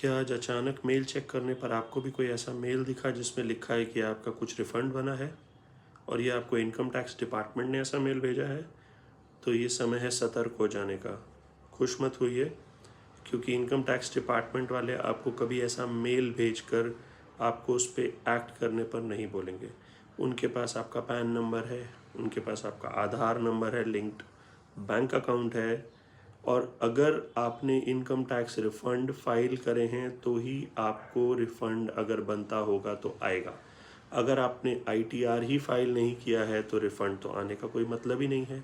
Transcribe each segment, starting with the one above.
क्या आज अचानक मेल चेक करने पर आपको भी कोई ऐसा मेल दिखा जिसमें लिखा है कि आपका कुछ रिफ़ंड बना है और ये आपको इनकम टैक्स डिपार्टमेंट ने ऐसा मेल भेजा है? तो ये समय है सतर्क हो जाने का। खुश मत होइए, क्योंकि इनकम टैक्स डिपार्टमेंट वाले आपको कभी ऐसा मेल भेजकर आपको उस पे एक्ट करने पर नहीं बोलेंगे। उनके पास आपका पैन नंबर है, उनके पास आपका आधार नंबर है, लिंक्ड बैंक अकाउंट है, और अगर आपने इनकम टैक्स रिफ़ंड फाइल करे हैं तो ही आपको रिफ़ंड अगर बनता होगा तो आएगा। अगर आपने आईटीआर ही फाइल नहीं किया है तो रिफ़ंड तो आने का कोई मतलब ही नहीं है।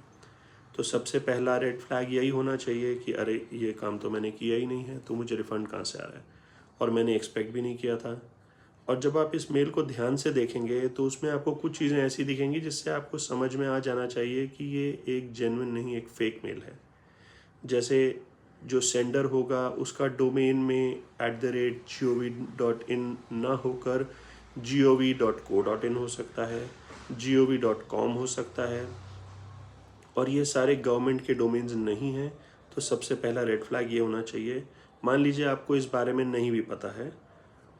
तो सबसे पहला रेड फ्लैग यही होना चाहिए कि अरे ये काम तो मैंने किया ही नहीं है, तो मुझे रिफ़ंड कहाँ से आ रहा है, और मैंने एक्सपेक्ट भी नहीं किया था। और जब आप इस मेल को ध्यान से देखेंगे तो उसमें आपको कुछ चीज़ें ऐसी दिखेंगी जिससे आपको समझ में आ जाना चाहिए कि ये एक जेन्युइन नहीं, एक फ़ेक मेल है। जैसे जो सेंडर होगा उसका डोमेन में @gov.in ना होकर gov.co.in हो सकता है, gov.com हो सकता है, और ये सारे गवर्नमेंट के डोमेन्स नहीं हैं। तो सबसे पहला रेड फ्लैग ये होना चाहिए। मान लीजिए आपको इस बारे में नहीं भी पता है,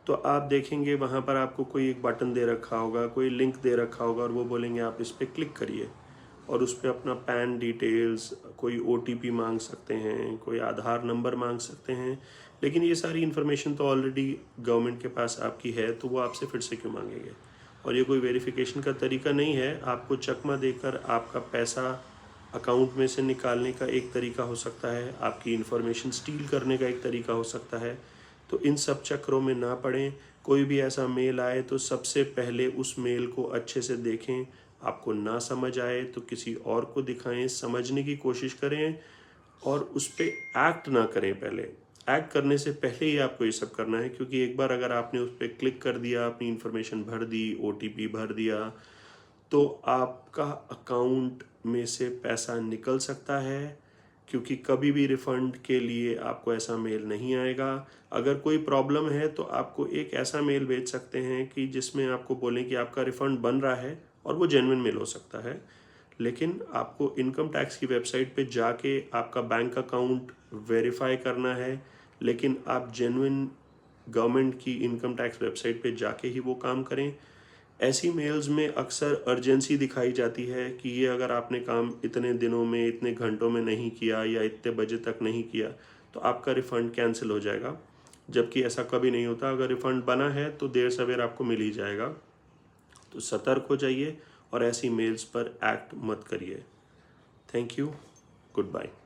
तो आप देखेंगे वहाँ पर आपको कोई एक बटन दे रखा होगा, कोई लिंक दे रखा होगा, और वो बोलेंगे आप इस पर क्लिक करिए, और उस पर अपना पैन डिटेल्स, कोई ओटीपी मांग सकते हैं, कोई आधार नंबर मांग सकते हैं। लेकिन ये सारी इन्फॉर्मेशन तो ऑलरेडी गवर्नमेंट के पास आपकी है, तो वो आपसे फिर से क्यों मांगेंगे? और ये कोई वेरिफिकेशन का तरीका नहीं है। आपको चकमा देकर आपका पैसा अकाउंट में से निकालने का एक तरीका हो सकता है, आपकी इन्फॉर्मेशन स्टील करने का एक तरीका हो सकता है। तो इन सब चक्करों में ना पड़ें। कोई भी ऐसा मेल आए तो सबसे पहले उस मेल को अच्छे से देखें। आपको ना समझ आए तो किसी और को दिखाएं, समझने की कोशिश करें, और उस पर एक्ट ना करें। पहले एक्ट करने से पहले ही आपको ये सब करना है, क्योंकि एक बार अगर आपने उस पर क्लिक कर दिया, अपनी इन्फॉर्मेशन भर दी, ओटीपी भर दिया, तो आपका अकाउंट में से पैसा निकल सकता है, क्योंकि कभी भी रिफ़ंड के लिए आपको ऐसा मेल नहीं आएगा। अगर कोई प्रॉब्लम है तो आपको एक ऐसा मेल भेज सकते हैं कि जिसमें आपको बोलें कि आपका रिफ़ंड बन रहा है, और वो जेन्युइन मेल हो सकता है। लेकिन आपको इनकम टैक्स की वेबसाइट पे जाके आपका बैंक अकाउंट वेरीफाई करना है। लेकिन आप जेन्युइन गवर्नमेंट की इनकम टैक्स वेबसाइट पे जाके ही वो काम करें। ऐसी मेल्स में अक्सर अर्जेंसी दिखाई जाती है कि ये अगर आपने काम इतने दिनों में, इतने घंटों में नहीं किया या इतने बजे तक नहीं किया तो आपका रिफ़ंड कैंसिल हो जाएगा। जबकि ऐसा कभी नहीं होता। अगर रिफ़ंड बना है तो देर सवेर आपको मिल ही जाएगा। तो सतर्क हो जाइए और ऐसी मेल्स पर एक्ट मत करिए। Thank you. Good bye.